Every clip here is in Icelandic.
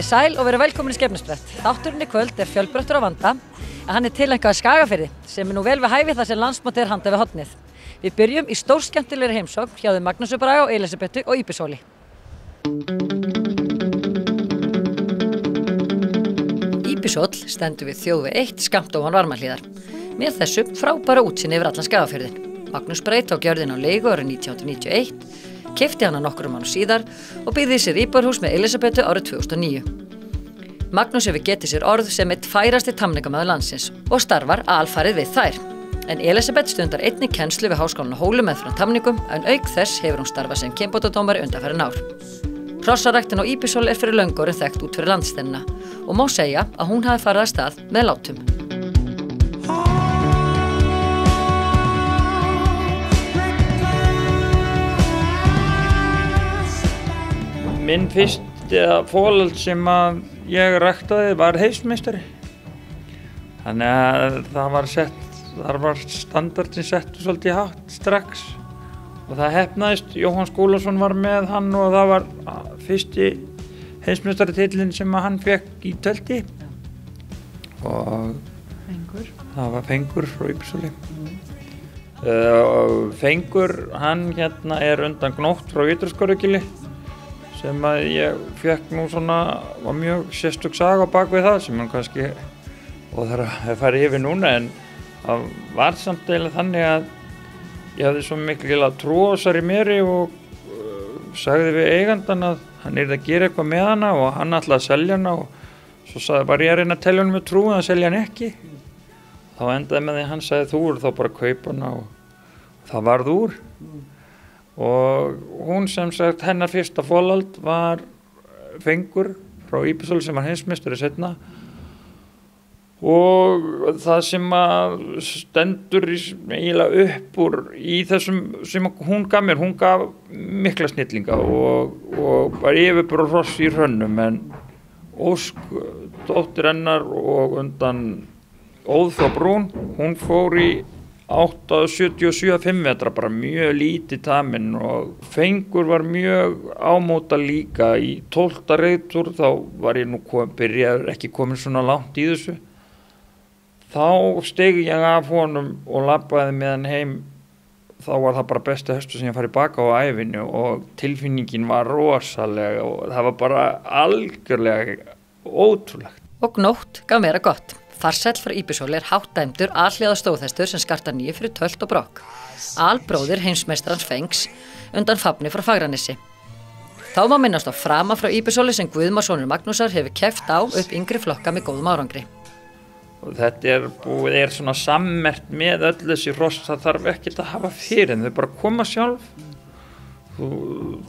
sæl og verið velkomin í Skepnusbrett. Þátturinn í kvöld fjölbreyttur á vanda, en hann tileinkaður Skagafirði, sem nú vel við hæfi þar sem landsmótið handa við hornið. Við byrjum í stórskemmtilegri heimsókn hjá þeim Magnúsi Braga og Elísabetu og Íbishóli. Íbishóll stendur við þjóðveg 1 skammt ofan Varmahlíðar. Með þessu frábæra útsýni yfir allan Skagafjörðinn. Magnús Braga tók jörðina á leigu árið 1991, keypti hana nokkrum mánuðum síðar og byggði sér íbúðarhús með Elísabetu árið 2009. Magnús hefur getið sér orð sem einn færasti tamningamaður landsins og starfar alfarið við þær. En Elísabet stundar einnig kennslu við Háskólann á Hólum meðfram tamningum, en auk þess hefur hún starfað sem kynbótadómari undanfarin ár. Hrossaræktin á Íbishóli fyrir löngu orðin þekkt út fyrir landsteinana og má segja að hún hafi farið af stað með látum. Minn fyrsta fólöld sem ég ræktaði var heimsmeistari. Þannig að þar var standardin settur svolítið hátt strax. Og það heppnaðist, Jóhann Skúlason var með hann og það var fyrsti heimsmeistaratitillinn sem hann fékk í tölti. Og það var Fengur frá Íbishóli. Fengur, hann undan Gnótt frá Ytri-Skorrugili, sem að ég fékk nú svona, var mjög sérstök saga á bak við það sem hann kannski, og það að fara yfir núna, en það var samt eiginlega þannig að ég hafði svo mikla trú á þessari méri og sagði við eigandann að hann yrði að gera eitthvað með hana og hann ætlaði að selja hana og svo var ég að reyna að telja honum með trú en að selja hann ekki. Þá endaði með því að hann sagði þú eru þá bara að kaupa hana og það varð úr. Og hún sem sagt, hennar fyrsta fólöld var Fengur frá Íbishóli sem var heimsmeistari seinna. Og það sem að stendur eiginlega upp úr í þessum sem hún gaf mikla snillinga og var yfirbúra hross í hrönnum, en Ósk, dóttir hennar og undan Óð frá Brún, hún fór í 8,77 metra, bara mjög lítið taminn, og Fengur var mjög ámóta líka. Í 12. reiðtúr þá var ég nú ekki komin svona langt í þessu. Þá steig ég af honum og labbaði með hann heim. Þá var það bara besta hestur sem ég farið baka á ævinni og tilfinningin var rosaleg og það var bara algjörlega ótrúlegt. Og Gnótt gaf meira gott. Farsæll frá Íbishóli hátt dæmdur alhliða stóðhestur sem skartar 9 fyrir tölt og brokk. Albróðir heimsmeistarans Fengs undan Fafni frá Fagranessi. Þá má minnast á Frama frá Íbishóli sem Guðmar sonur Magnúsar hefur keppt á upp yngri flokka með góðum árangri. Og þetta er svona sammert með öll þessi hross, það þarf ekkert að hafa fyrir en þau bara koma sjálf. Þú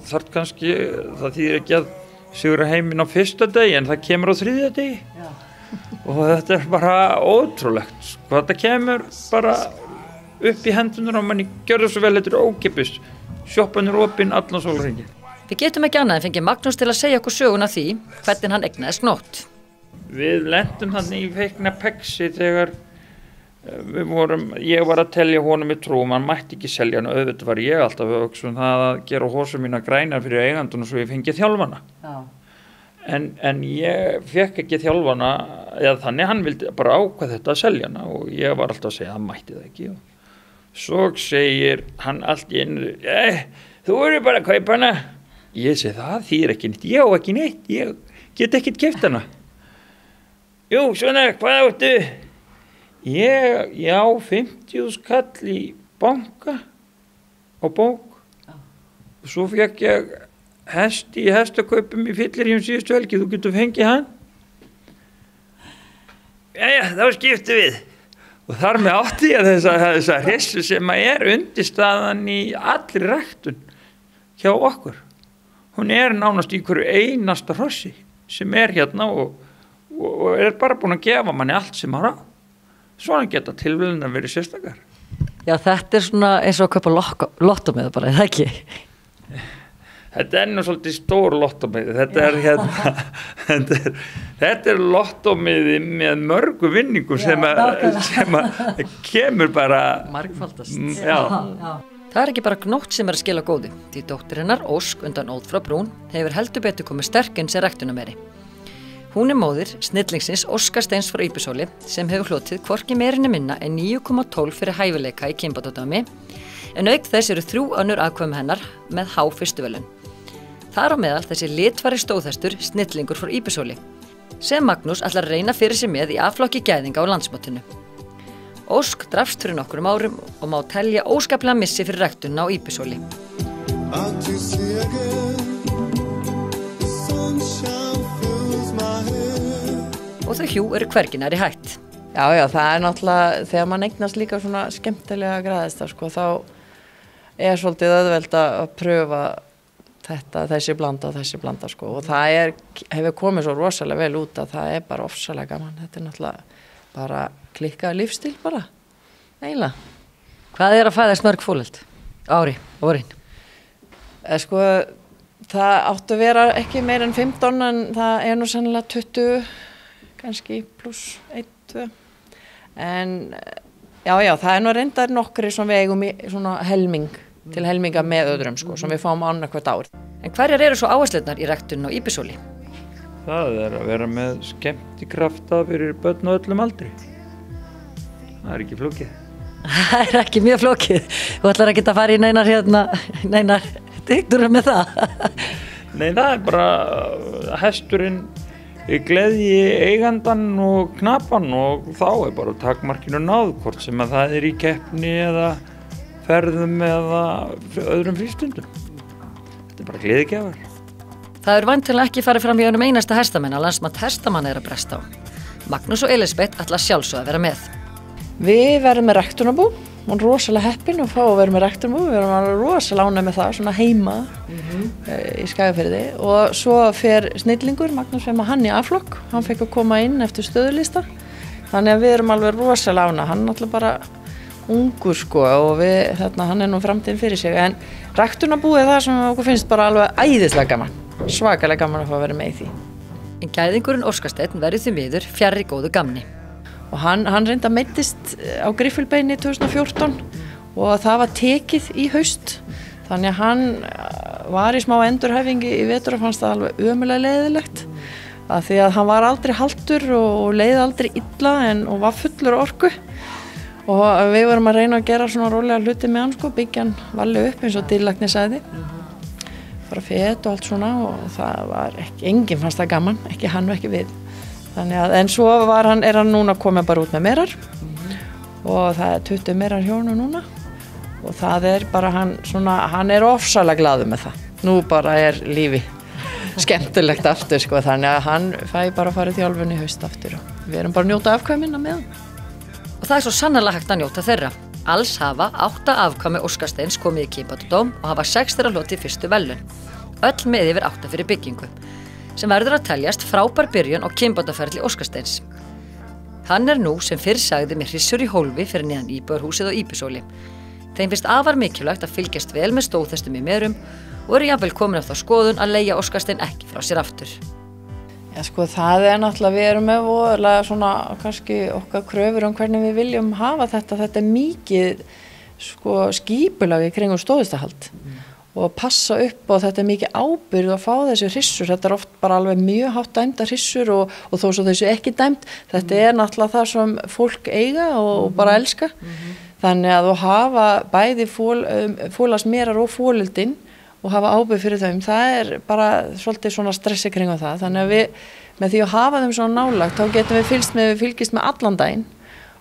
þarf kannski, það þýðir ekki að sigra heiminn á fyrsta degi en það kemur á 3. degi. Já. Og þetta er bara ótrúlegt. Þetta kemur bara upp í hendunar og manni gjörðu svo vel, þetta er ókeypis. Sjoppan er opin allan sólarhringinn. Við getum ekki annað en fengið Magnús til að segja okkur söguna því hvernig hann eignaðist Gnótt. Við lentum þannig í feikna pexi þegar ég var að telja honum í trú, mann mætti ekki selja hann, auðvitað var ég alltaf að hugsa það að gera hósum mína grænar fyrir eigandunum svo ég fengið þjálfana. Já. En ég fekk ekki þjálfana, eða þannig hann vildi bara ákvað þetta að selja hana og ég var alltaf að segja að mætti það ekki. Svo segir hann allt í einu, þú eru bara að kaupa hana. Ég segi það þýðir ekki neitt, ég á ekki neitt, ég get ekkert keypt hana. Jú, svona, hvað áttu? Ég á 50.000 kall í banka á bók. Og svo fekk ég hest í hestakaupum í Fylliríum síðustu helgi, þú getur fengið hann. Jæja, þá skiptum við. Og þar með átti ég þessa hressu sem undirstaðan í allri ræktun hjá okkur. Hún nánast í hverju einasta hrossi sem hérna og bara búin að gefa manni allt sem hann á. Svona geta tilvíðunar verið sérstakar. Já, þetta svona eins og að kaupa lottómiða bara, eða ekki? Þetta nú svolítið stór lottómiði. Þetta er lottómiði með mörgu vinningum sem kemur bara margfaldast. Já. Það ekki bara Gnótt sem að skila góðu, því dóttir hennar Ósk undan Óð frá Brún hefur heldur betur komið sterk inn sem ræktunarmeiri. Hún móðir snillingsins Óskar Steins frá Íbishóli sem hefur hlotið hvorki meirinu minna en 9,12 fyrir hæfileika í kynbótadómi, en auk þess eru 3 önnur afkvæmi hennar með há fyrstuvelun. Þar á meðal þessi litfari stóðhestur snillingur frá Íbishóli, sem Magnús ætlar að reyna fyrir sig með í A-flokki gæðinga á landsmótinu. Ósk drafst fyrir nokkrum árum og má telja óskaplega missi fyrir ræktunina á Íbishóli. Og þau Hjú eru hvergi nærri hætt. Já, það náttúrulega, þegar maður eignast líka svona skemmtilega græðista, sko, þá svolítið auðvelt að pröfa þessi blanda, sko, og það hefur komið svo rosalega vel út að það bara ofsalega gaman. Þetta náttúrulega bara klikkaði lífstíl bara, eiginlega. Hvað að fæðast mörg fólöld? Árin? Sko, það áttu að vera ekki meir en 15, en það nú sennilega 20, kannski pluss 1, 2. En já, það nú reyndar nokkri sem við eigum í svona helming til helminga með öðrum, sko, sem við fáum annað ár. En hverjar eru svo áherslurnar í ræktunum á Íbishóli? Það að vera með skemmtikrafta fyrir börn og öllum aldri. Það ekki flókið. Það ekki mjög flókið. Þú ætlar ekki að fara í neinar diktur með það? Nei, það bara hesturinn gleðji eigandan og knapan og þá bara takmarkinu náð, hvort sem að það í keppni eða ferðum eða öðrum frístundum. Þetta bara gleðigjafar. Það væntanlega ekki farið fram í einum einasta hestamenn að landsmót hestamanna að bresta á. Magnús og Elísabet ætla sjálfsögðu að vera með. Við verðum með ræktunarbú, hún rosalega heppin og fá að vera með ræktunarbú, við verðum alveg rosalega ánægð með það, svona heima í Skagafirði, og svo fer snillingur, Magnús með hann í A-flokk, hann fekk að koma inn eftir stöðulista, þannig að við erum alveg rosalega ánægð, hann náttúrulega bara ungur, sko, og hann nú framtíðin fyrir sig, en ræktunarbú það sem okkur finnst bara alveg æðislega gaman, svakalega gaman að fá að vera með í því. En gæðingurinn Óskar Steinn verður því miður fjarri góðu gamni. Og hann reynda meiddist á Griffilbeini 2014 og það var tekið í haust, þannig að hann var í smá endurhæfingi í vetur og fannst það alveg ömulega leiðilegt, af því að hann var aldrei haltur og leið aldrei illa og var fullur orku, og við vorum að reyna að gera svona rólega hluti með hann, sko, byggja hann varlega upp eins og dýrlæknir sagði, bara fet og allt svona, og það var enginn fannst það gaman, ekki hann og ekki við. En svo hann núna komið bara út með merar og það 20 merar hjónu núna og það bara hann ofsalega glaður með það. Nú bara lífi skemmtilegt aftur, sko, þannig að hann fæ bara að fara í þjálfun í haust aftur og við erum bara að njóta afkvæmina með hann. Og það svo sannarlega hægt að njóta þeirra. Alls hafa 8 afkvæmi Óskar Steins komið í kynbótadóm og hafa 6 þeirra hlotið fyrstu verðlaun. Öll með yfir 8 fyrir byggingu, sem verður að teljast frábær byrjun á kynbótaferli Óskar Steins. Hann nú sem fyrr sagði með hrissur í hólfi fyrir neðan íbúðarhúsið á Íbishóli. Þeim finnst afar mikilvægt að fylgjast vel með stóðhestum í merum og eru jafnvel komin á þá skoðun að leigja Óskar Stein ekki frá sér aftur. Já, sko, það náttúrulega, við erum með voðalega svona kannski okkar kröfur hvernig við viljum hafa þetta mikið, sko, skipulag í kringum stóðhestahald. Og passa upp og þetta mikið ábyrgð að fá þessi hrissur, þetta oft bara alveg mjög hátt dæmda hrissur og þó svo þessu ekki dæmt, þetta náttúrulega það sem fólk eiga og bara elska, þannig að þú hafa bæði fólasmerar og fólöldin og hafa ábyrgð fyrir þeim, það bara svolítið svona stressi kringum það, þannig að við með því að hafa þeim svona nálagt, þá getum við fylgist með allan daginn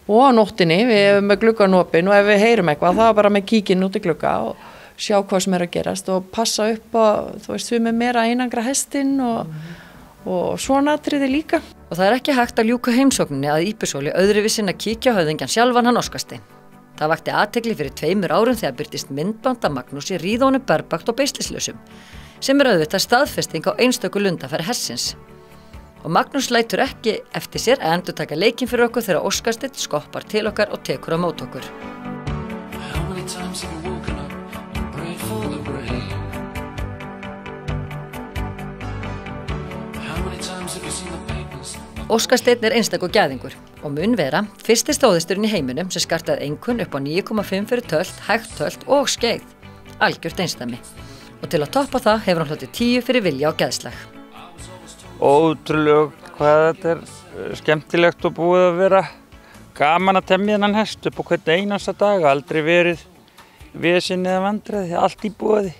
og á nóttinni, við erum með gluggan opinn og ef við heyrum eitthvað, það bara með kíkinn út í glugga og sjá hvað sem að gerast og passa upp á, þú veist, við með meira einangra hestinn og svona atriði líka. Og það ekki hægt að ljúka heimsókninni að Íbishóli öðruvísi en að kíkja á höfðingjan sjálfan hann Óskar Stein. Það vakti athygli fyrir 2 árum þegar birtist myndband af Magnúsi ríða honum berbakt og beislislausum, sem auðvitað staðfesting á einstöku lundafæri hestsins. Og Magnús lætur ekki eftir sér að endurtaka leikinn fyrir okkur þegar Óskar Steinn skoppar til okkar og tekur á móti okkur. Óskar Steinn einstakur gæðingur og mun vera fyrsti stóðhesturinn í heiminum sem skartaði einkunn upp á 9,5 fyrir tölt, hægt tölt og skeið, algjört einsdæmi. Og til að toppa það hefur hann hlotið 10 fyrir vilja og geðslag. Ótrúlega hvað þetta skemmtilegt og búið að vera gaman að temja þennan hest upp á hvern einasta dag, aldrei verið vesen eða vandræði, allt í boði.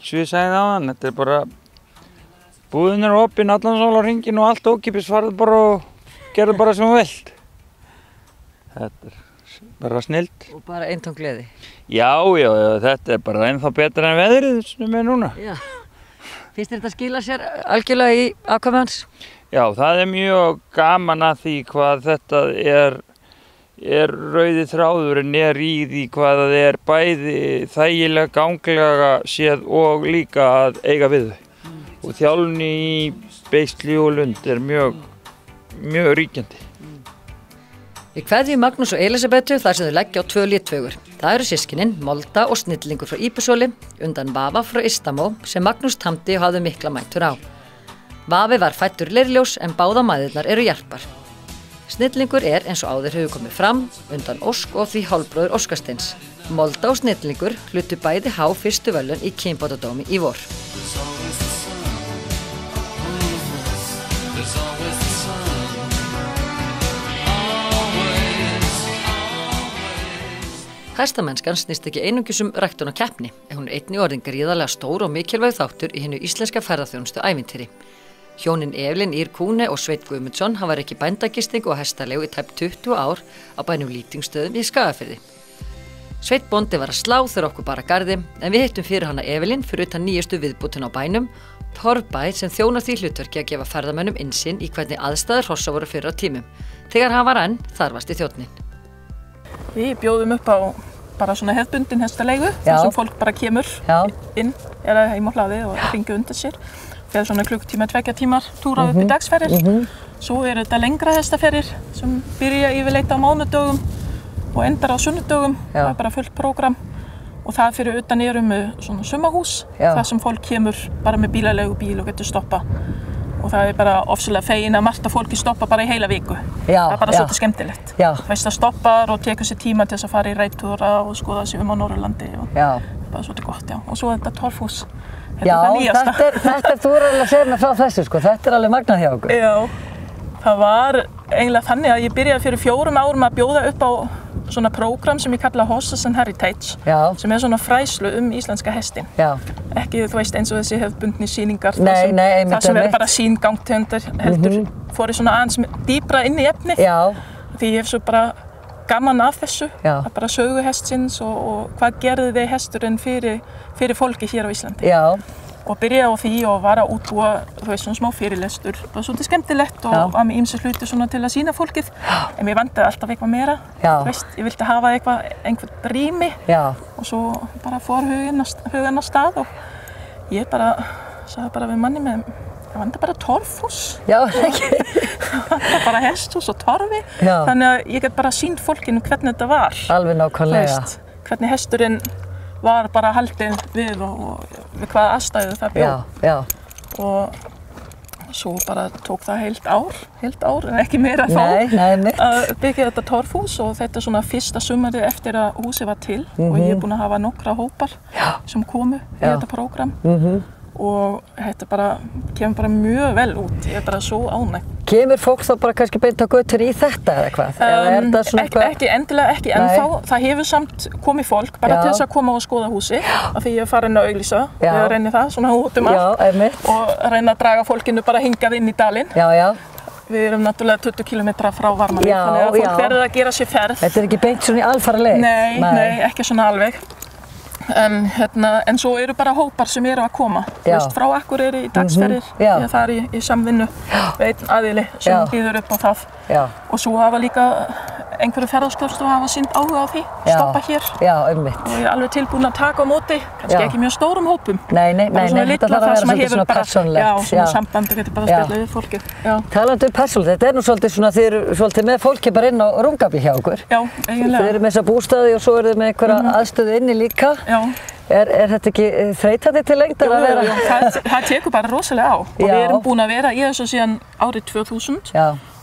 Svo ég sagði áðan, þetta bara, búðin opin allan sólarhringinn og allt ókeypis, farðu bara og gerðu bara sem þú vilt. Þetta bara snilt. Og bara eintóm gleði. Já, þetta bara ennþá betra en veðrið sem núna. Já. Finnst þér þetta skila sér algjörlega í afkvæmi hans? Já, það mjög gaman að því hvað þetta er rauði þráðurinn í því hvað það bæði þægilega, ganglega séð og líka að eiga við þau. Og þjálfun í beisli og lund mjög ríkjandi. Við kveðjum Magnús og Elísabetu þar sem þau leggja á 2 litfaugur. Það eru systkinin Molda og Snillingur frá Íbusóli, undan Vafa frá Ystamó sem Magnús tamdi og hafði mikla mætur á. Vafi var fæddur leirljós en báða mæðurnar eru jarpar. Snillingur eins og áður hefur komið fram, undan Ósk og því hálfbróður Óskasteins. Molda og Snillingur hlutu bæði fyrstu verðlaun í kynbótadómi í vor. Hestamennskan snýst ekki einungis ræktun og keppni, en hún einnig orðin gríðarlega stór og mikilvæg þáttur í hinu íslenska ferðaþjónustu ævintýri. Hjónin Evelyn Ýr Kúne og Sveinn Guðmundsson hafa rekið bændagisting og hestalegu í tæp 20 ár á bænum Lýtingstöðum í Skagafirði. Sveinn bóndi var að slá þegar okkur bara garði, en við hittum fyrir hana Evelyn fyrir utan nýjustu viðbútin á bænum, Torfbæ sem þjónar því hlutverki að gefa ferðamönnum innsýn í hvernig aðstæður hrossa voru fyrir á tímum. Þegar hann var enn þarfasti þjónninn. Við bjóðum upp á bara svona hefðbundin hestalegu, þar sem fólk bara kemur inn eða heim á hlaði og hringi undir sér. Fyrir svona klukkutíma, 2 tímar túra upp í dagsferðir. Svo þetta lengra hestaferðir sem byrja yfirleitt á mánudögum og endar á sunnudögum. Það bara fullt prógram. Og það fyrir utan með svona sumarhús, þar sem fólk kemur bara með bílaleigubíl og getur stoppa. Og það bara ofsalega fegin að margt fólki stoppa bara í heila viku. Það bara svolítið skemmtilegt. Þú veist, það stoppar og tekur sér tíma til þess að fara í reittúra og skoða sig á Norðurlandi. Bara svolítið gott, og svo þetta torfhús. Það nýjasta. Þetta þú alveg að segja mig frá þessu, sko. Þetta alveg magnað hjá okkur. Já, það var eiginlega þannig að ég byrjaði fyrir 4 árum að bjóða upp á svona prógram sem ég kalla Horses and Heritage, sem svona fræðslu íslenska hestinn. Ekki, þú veist, eins og þessi hefðbundni sýningar, það sem bara sýngangtegundir, heldur fór ég svona aðeins dýpra inn í efnið, því ég hef svo bara gaman af þessu, að bara sögu hestsins og hvað gerði hesturinn fyrir fólki hér á Íslandi. Og byrjaði á því og var að útbúa, þú veist, svona smá fyrirlestur. Það var svolítið skemmtilegt og var með ýmsir hluti svona til að sýna fólkið. En mér vantaði alltaf eitthvað meira. Þú veist, ég vildi hafa einhvern rými. Og svo bara fór huginn á stað og ég bara sagði bara við manni með, ég vantaði bara torfhús. Það vantaði bara hesthús og torfi. Þannig að ég get bara sýnt fólkinu hvernig þetta var. Alveg nákvæmlega. Þú veist, hvernig hesturinn var bara haldið við og við hvaða aðstæðu það bjó. Og svo bara tók það heilt ár, en ekki meira þá, að byggja þetta torfhús og þetta svona fyrsta sumarið eftir að húsið var til og ég búin að hafa nokkra hópar sem komu í þetta prógram. Og þetta kemur bara mjög vel út, ég bara svo ánægð. Kemur fólk þá bara kannski beint á götur í þetta eða hvað? Ekki endilega, ekki ennþá. Það hefur samt komið fólk bara til þess að koma og skoða húsið, af því ég er farin að auglýsa, ég reyni það, svona út allt, og reyna að draga fólkinu bara hingað inn í dalinn. Við erum náttúrulega 20 kilometra frá Varmahlíð, þannig að fólk verður að gera sér ferð. Þetta er ekki beint svona í alfara leið? Nei, ekki svona alveg. En svo eru bara hópar sem eru að koma, þú veist, frá Akureyri í dagsferðir, það er í samvinnu við einn aðili sem býður upp á það. Og svo hafa líka einhverju ferðaskrifstofu hafa sýnt áhuga á því, stoppa hér. Og ég er alveg tilbúin að taka á móti, kannski ekki mjög stórum hópum. Nei, þetta þarf að vera svona persónulegt. Já, svona sambandi getur bara að spila við fólkið. Talandi persónulegt, þetta er nú svolítið svona, þið eru svolítið með fólki bara inn á rúmgafli hjá okkur. Já, eiginlega. Þið eru með þessa bústaði og svo eru þið með einhverja aðstöðu inni líka. Er þetta ekki þreytandi til lengdar að vera? Jú, það tekur bara rosalega á. Og við erum búin að vera í þessu síðan árið 2000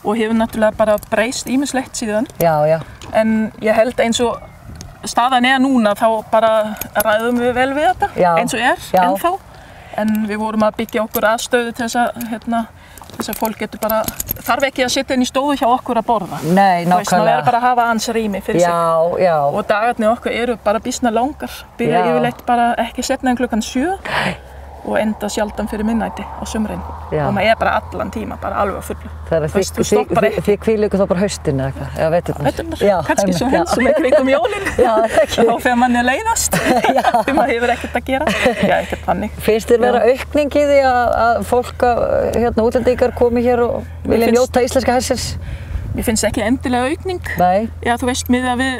og hefur náttúrulega bara breyst ýmislegt síðan. En ég held eins og staðan núna þá bara ræðum við vel við þetta, eins og ennþá. En við vorum að byggja okkur aðstöðu til þess að þess að fólk getur bara, þarf ekki að sitja inn í stofu hjá okkur að borða. Nei, nákvæmlega. Maður verður bara að hafa hans rými fyrir sig. Já, já. Og dagarnir okkar eru bara býsna langar, byrja yfirleitt bara ekki setna en klukkan 7 og enda sjaldan fyrir minnæti á sumrin. Og maður bara allan tíma, bara alveg á fullu. Þið hvílu ykkur þá bara haustin eða eitthvað, eða veturnar? Veturnar, kannski svo hens sem kringum jólin. Já, ekki. Þá fer manni að leiðast, því maður hefur ekkert að gera. Já, ekkert þannig. Finnst þér vera aukning í því að fólk, útlendingar komi hér og vilja njóta íslenska hersins? Mér finnst ekki endilega aukning. Nei. Já, þú veist, miðað við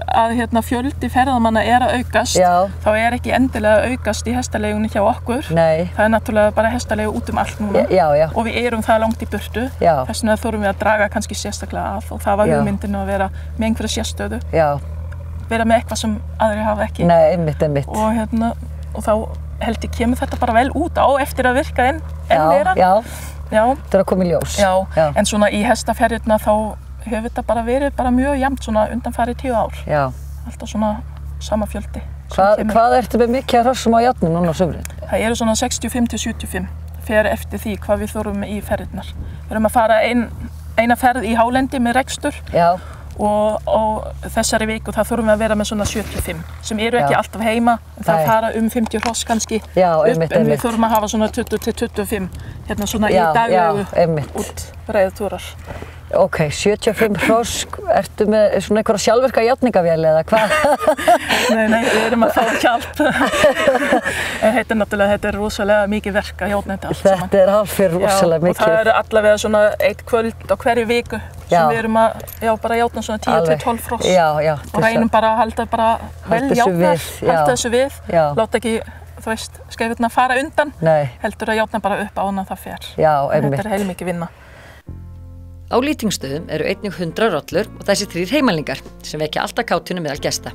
að fjöldi ferðamanna að aukast, þá ekki endilega að aukast í hestaleigunni hjá okkur. Nei. Það náttúrulega bara hestaleigu út allt núna. Og við erum það langt í burtu. Þess vegna þurfum við að draga kannski sérstaklega að og það var hugmyndin að vera með einhverja sérstöðu. Vera með eitthvað sem aðrir hafa ekki. Nei, einmitt. Og þá held ég kemur þetta bara vel út á eftir að virka enn meira. Já, þetta að koma í ljós. Já, en svona í hestaferðirna þá hefur þetta bara verið mjög jafnt svona undanfarið 10 ár. Já. Alltaf svona sama fjöldi. Hvað ertu með mikið hrossum á járnum núna á sumrin? Það eru svona 65-75. Fer eftir því hvað við þurfum í ferðirnar. Við erum að fara eina ferð í hálendi með rekstur. Já. Og þessari viku það þurfum við að vera með svona 75 sem eru ekki alltaf heima en það fara 50 hross kannski upp en við þurfum að hafa svona 20-25 hérna svona í daglegu út reiðtúrar. Ok, 75 hross, ertu með svona einhverja sjálfvirka járningavél eða hvað? Nei, við erum að fá hjálp. Þetta rosalega mikið verk að járna þetta allt saman. Þetta alveg rosalega mikið. Og það allavega svona 1 kvöld á hverju viku sem við erum að bara járna svona 10-12 hross. Og reynum bara að halda bara vel járnar, halda þessu við, láta ekki, þú veist, skeifurnar fara undan, heldur að járna bara upp áður en það fer. Þetta heilmikið vinna. Á lýtingstöðum eru einnig 100 rollur og þessi 3 heimalingar sem vekja alltaf kátínu meðal gesta.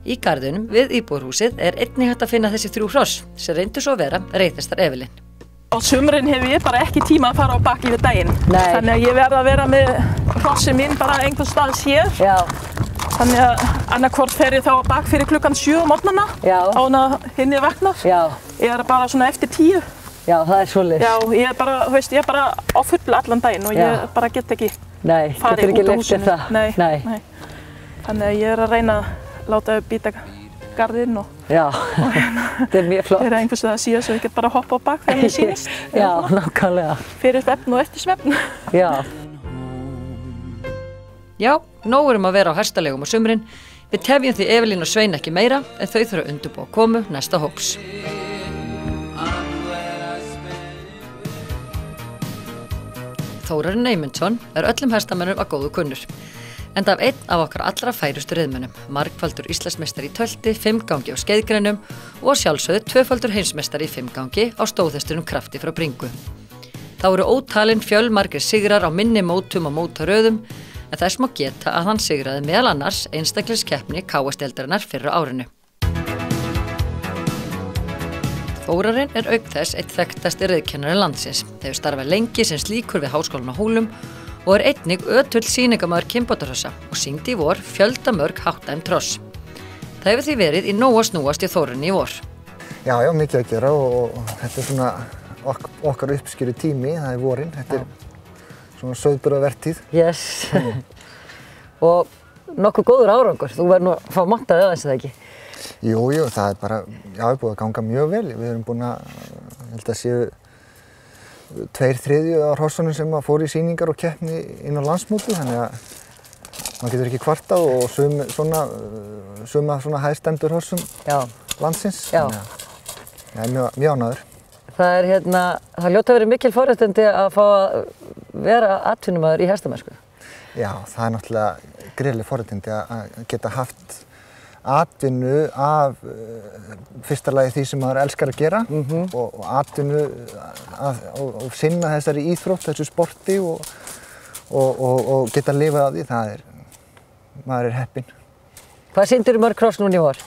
Í garðinum við íbúðarhúsið einnig hægt að finna þessi 3 hross sem reyndu svo að vera reiðhestar Evelyn. Á sumrin hef ég bara ekki tíma að fara á bak yfir daginn. Þannig að ég verð að vera með hrossin mín bara einhvers staðar hér. Þannig að annarkvort fer ég þá á bak fyrir klukkan 7 á morgnana áður en hinni vaknar. Ég bara svona eftir 10. Já, það svoleiðis. Já, ég bara á fullu allan daginn og ég bara get ekki farið út á húsinu. Nei. Þannig að ég að reyna að láta þau býta garðinn og þetta mjög flott. Vera einhvers staðar síðan svo ég get bara hoppa á bak þegar mér sýnist. Já, nákvæmlega. Fyrir svefn og eftir svefn. Já, nóg að vera á hestalegum á sumrin. Við tefjum því Evelyn og Svein ekki meira en þau þurfa að undirbúa komu næsta hóps. Þórarinn Eymundsson öllum hestamönnum að góðu kunnur. Enda af einn af okkar allra færustu riðmönnum, margfaldur Íslandsmeistari í tölti, 5 gangi á skeiðgreinum og sjálfsögðu 2-faldur heimsmeistari í 5 gangi á stóðhestinum Krafti frá Bringu. Það voru ótalin fjölmargir sigrar á minni mótum og mótaröðum, en þess má geta að hann sigraði meðal annars einstaklingskeppni KS-deildarinnar fyrra árinu. Þórarinn auk þess einn þekktasti reiðkennari landsins. Þeir starfa lengi sem slíkur við Háskólann á Hólum og einnig ötull sýningamaður kynbátarhrossa og sýndi í vor fjöldamörg háttdæmd hross. Það hefur því verið í nóg að snúast í Þórarinni í vor. Já, mikið að gera og þetta svona okkar uppskjöru tími, það vorinn. Þetta svona sauðburðarvertíð. Yes. Og nokkuð góður árangur. Þú verður nú að fá montaði aðeins eða ekki? Jú, það bara, búið að ganga mjög vel. Við erum búin að, ég held að séu 2/3 af hrossunum sem fóru í sýningar og keppni inn á landsmóti, þannig að maður getur ekki kvartað og suma svona hæðstemmdur hrossum landsins. Mjög ánægður. Það það hljóta verið mikil forréttindi að fá að vera atvinnumaður í hestamennsku. Já, það náttúrulega gríðarleg forréttindi að geta haft atvinnu af fyrsta lagi því sem maður elskar að gera og atvinnu og sinna þessari íþrótt, þessu sporti og geta lifað af því, maður heppinn. Hvað sýndirðu mörg hross núna í vor?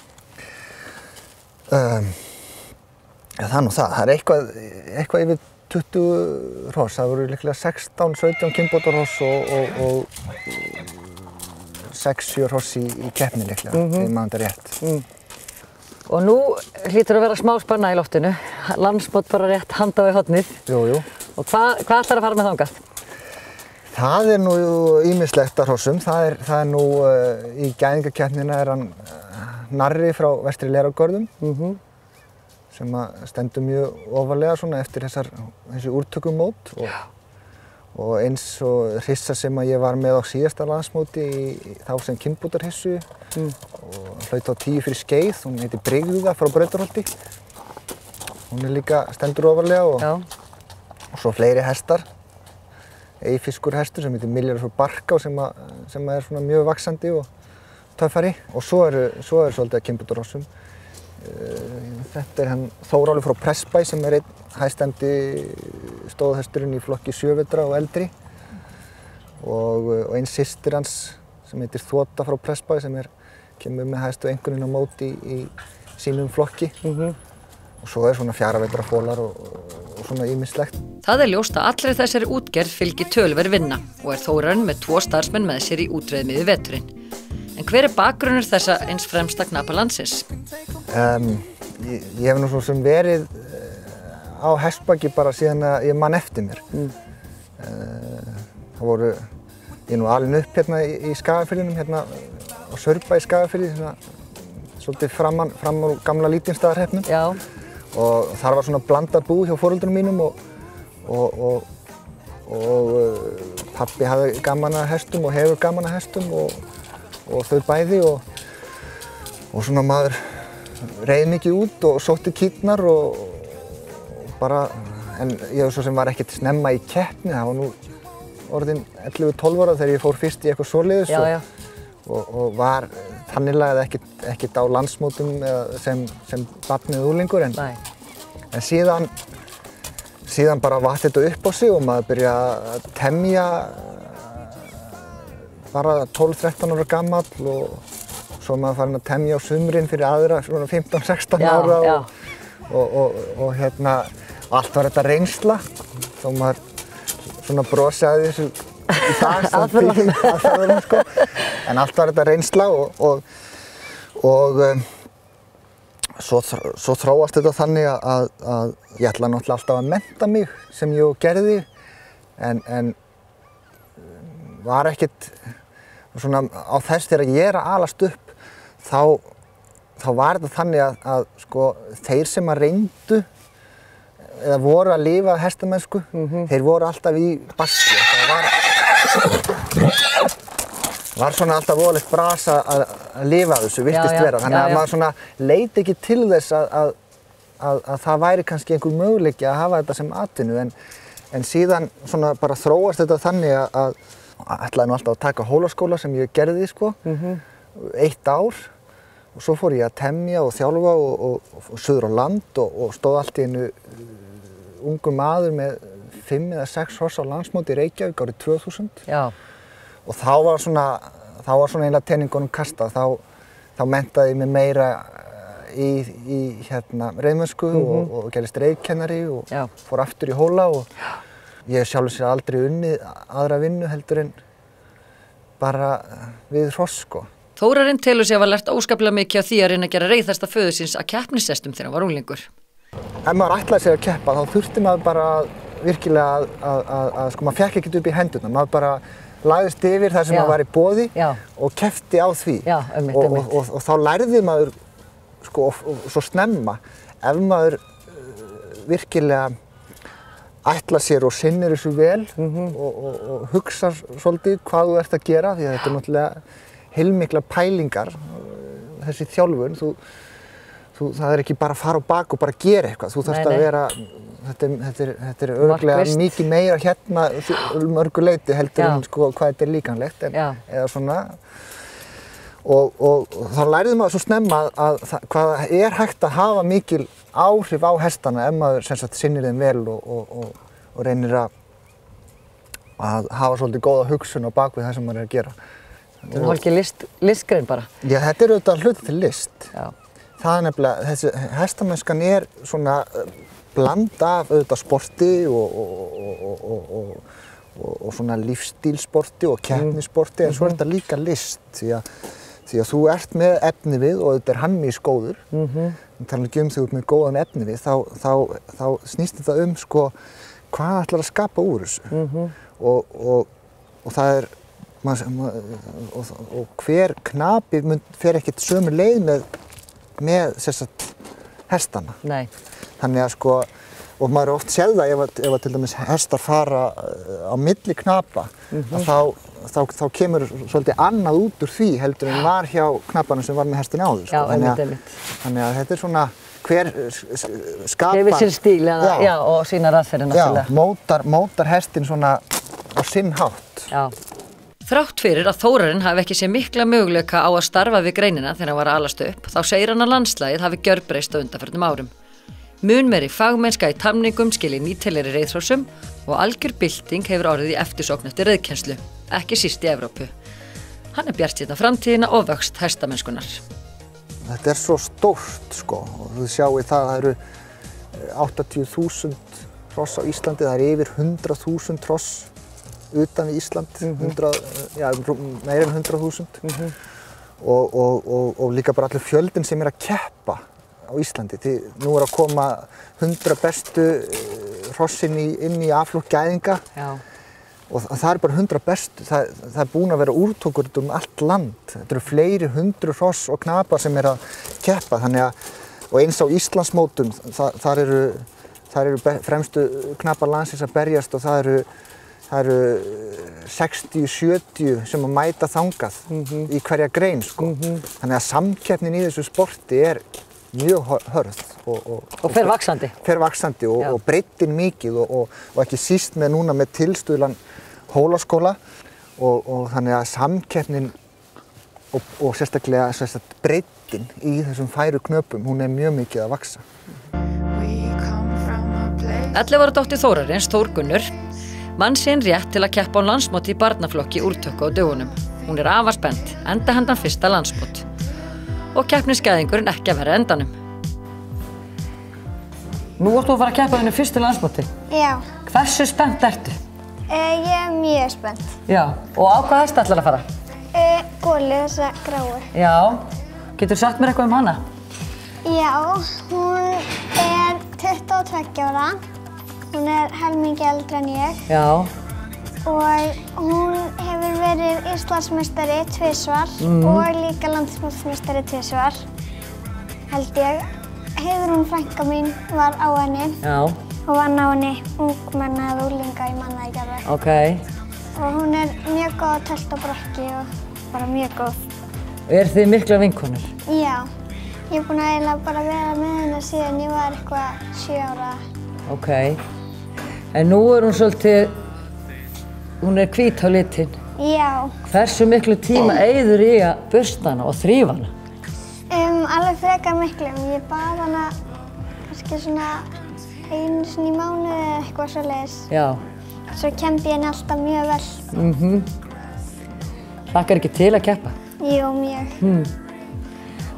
Það nú það er eitthvað yfir 20 hross, það voru líklega 16-17 kynbótarhross og 6-7 hross í keppni líklega, þegar maður þetta rétt. Og nú hlýtur að vera smá spenna í loftinu, landsmót bara rétt handa við hornið. Jú. Og hvað ætlar að fara með þangað? Það nú ýmislegt af hrossum. Það er nú í gæðingakeppnina hann Narri frá Vestri Lerárgörðum sem stendur mjög ofarlega svona eftir þessi úrtökumót og eins og hrissa sem ég var með á síðasta landsmóti þá sem kynbútarhissu og hlaut á 10 fyrir skeið. Hún heitir Brigða frá Brautarholti. Hún líka stendur ofarlega og svo fleiri hestar. Eyfiskur hestur sem heitir Milljarður frá Barká sem svona mjög vaxandi og töffari. Og svo eru svolítið að kynbútarhossum. Þetta hann Þórólfur frá Pressbæ sem einn hæstendi stóðhesturinn í flokki 7 vetra og eldri. Og eins systir hans sem heitir Þota frá Pressbæ sem kemur með hæstu einkunninn á móti í sínum flokki. Og svo svona 4 vetra fólar og svona ýmislegt. Það ljóst að allri þessari útgerð fylgir töluverð vinna og Þórarinn með 2 starfsmenn með sér í útreiðmiði veturinn. En hver bakgrunnur þessa eins fremsta knapa landsins? Ég hef nú svo sem verið á hestbaki bara síðan að ég man eftir mér. Ég nú alinn upp hérna í Skagafirðinum, hérna á Sörbæ í Skagafirði, svolítið fram á gamla Lítinstaðarhreppnum. Og þar var svona blandað bú hjá foreldrum mínum og pabbi hafði gaman að hestum og hefur gaman að hestum og þau bæði og svona maður reið mikið út og sótti kýrnar og bara, en ég svo sem var ekkert snemma í keppni, það var nú orðin 11-12 ára þegar ég fór fyrst í eitthvað svoleiðis og var þannig lagað ekkert á landsmótum sem barn eða unglingur en síðan bara vatt þetta upp á sig og maður byrja að temja bara 12-13 ára gamall og svo maður farin að temja á sumrin fyrir aðra svona 15-16 ára og hérna allt var þetta reynsla þó maður svona brosi að þessu í dag aðferðunum sko en allt var þetta reynsla og svo þróast þetta þannig að ég ætla náttúrulega alltaf að mennta mig sem ég gerði en var ekkert svona á þess þegar ég að alast upp þá var þetta þannig að sko þeir sem að reyndu eða voru að lifa hestamennsku þeir voru alltaf í basli var svona alltaf voðalegt bras að lifa þessu, virtist vera. Þannig að maður svona leit ekki til þess að það væri kannski einhver möguleiki að hafa þetta sem atvinnu en síðan svona bara þróast þetta þannig að ætlaði nú alltaf að taka hólaskóla sem ég gerði sko, 1 ár og svo fór ég að temja og þjálfa og suður á land og stóð allt í einu ungur maður með 5 eða 6 hross á landsmóti í Reykjavík árið 2000. Og þá var svona eiginlega teningunum kastað, þá menntaði ég mig meira í hérna reiðmennsku og gerðist reiðkennari og fór aftur í hóla og ég hef sjálfur sér aldrei unnið aðra vinnu heldur en bara við hross sko. Þórarinn telur sig að hafa lært óskaplega mikið á því að reyna að gera reiðhesta föður síns að keppnishestum þegar hann var unglingur. Ef maður ætlaði sér að keppa þá þurfti maður bara virkilega að sko maður fékk ekkert upp í hendurnar, maður bara lagðist yfir það sem maður var í boði og keppti á því og þá lærði maður sko svo snemma ef maður virkilega ætlar sér og sinnir þessu vel og hugsar svolítið hvað þú ert að gera því að þetta náttúrulega heilmiklar pælingar þessi þjálfun það ekki bara að fara á bak og bara gera eitthvað þú þarft að vera þetta örugglega mikið meira hérna mörgu leyti heldur en sko hvað þetta líkamlegt eða svona og þá lærði maður svo snemma að hvað hægt að hafa mikil áhrif á hestana ef maður sem sagt sinnir þeim vel og reynir að hafa svolítið góða hugsun á bak við það sem maður að gera. Þetta hálfgerð listgrein bara. Já, þetta auðvitað hluti til list. Það nefnilega, þessi hestamennskan svona blanda af auðvitað sporti og svona lífsstílsporti og keppnissporti en svo þetta líka list því að þú ert með efnivið og auðvitað hann mjög góður en tala ekki þegar þú ert með góðan efnivið þá snýst þetta sko hvað ætlar að skapa úr þessu? Og það og hver knapi fer ekkert sömu leið með hestana. Nei. Þannig að sko, og maður oft séð það ef að til dæmis hestar fara á milli knapa, þá kemur svolítið annað út úr því heldur en var hjá knapanum sem var með hestin áður. Já, einmitt. Þannig að þetta svona hver skapar... Hefur sér stíl, já, og sínar aðferðir náttúrulega. Já, mótar hestin svona á sinn hátt. Já. Þrátt fyrir að Þórarinn hafi ekki séð mikla möguleika á að starfa við greinina þegar hann var að alast upp, þá segir hann að landslagið hafi gjörbreyst á undanförnum árum. Mun meiri fagmennska í tamningum skili nýtilegri reiðhrossum og algjör bylting hefur orðið í eftirsókn eftir reiðkennslu, ekki síst í Evrópu. Hann bjartsýnn á framtíðina og vöxt hestamennskunnar. Þetta svo stórt sko, og þú sjáu það eru 80.000 hross á Íslandi, það yfir 100.000 hross utan við Ísland, meira en 100.000 og líka bara allur fjöldinn sem að keppa á Íslandi. Nú að koma 100 bestu hrossin inn í A-flokk gæðinga og það bara 100 bestu. Það búin að vera úrtókur allt land. Þetta eru fleiri 100 hross og knapar sem að keppa. Og eins á Íslandsmótum, þar eru fremstu knapar landsins að berjast og það eru 60-70 sem að mæta þangað í hverja grein sko. Þannig að samkeppnin í þessu sporti mjög hörð og fer vaxandi. Fer vaxandi og breiddin mikið og ekki síst núna með tilstuðlan Hólaskóla og þannig að samkeppnin og sérstaklega breiddin í þessum færu knöpum, hún mjög mikið að vaxa. 11 ára dóttir Þórarins, Þórgunnur, mann sinn rétt til að keppa á landsmóti í barnaflokki úrtöku á dögunum. Hún afar spennt, enda handan fyrsta landsmót. Og keppnisgæðingurinn ekki að vera endanum. Nú áttu að fara að keppa þennu fyrstu landsmóti? Já. Hversu spennt ertu? Ég mjög spennt. Já, og á hvað hesta ætlar að fara? Góli, þessa gráu. Já, getur sagt mér eitthvað hana? Já, hún 22 ára. Hún helmingi eldri en ég. Já. Og hún hefur verið Íslandsmeistari 2 og líka landsmótsmeistari 2, held ég. Heiðrún frænka mín var á henni. Já. Og vann á henni ungmenna eða unglinga, ég man það ekki alveg. Ok. Og hún mjög góð að tölta og brokki og bara mjög góð. Og þið miklar vinkonur? Já. Ég búin að eiginlega bara vera með henni síðan ég var eitthvað 7 ára. Ok. En nú hún svolítið, hún hvít á litinn. Já. Hversu miklu tíma eyðir í að bursta hana og þrífa hana? Alveg frekar miklum. Ég bað hana kannski svona einu sinni í mánuði eða eitthvað svoleiðis. Já. Svo kemdi ég henni alltaf mjög vel. Hlakkar ekki til að keppa? Jú, mjög.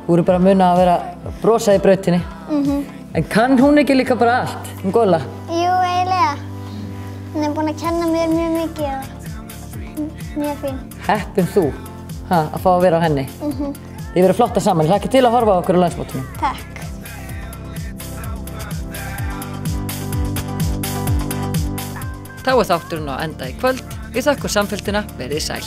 Þú eru bara að muna að vera brosað í brautinni. En kann hún ekki líka bara allt, Góla? Jú, eiginlega. Hún búin að kenna mér mjög mikið og mjög fín. Heppin þú, að fá að vera á henni. Þið verið flotta saman, hlakka til að horfa á okkur á landsmótinu. Takk. Þá þátturinn á enda í kvöld. Við þökkum samfylgdina, verið sæl.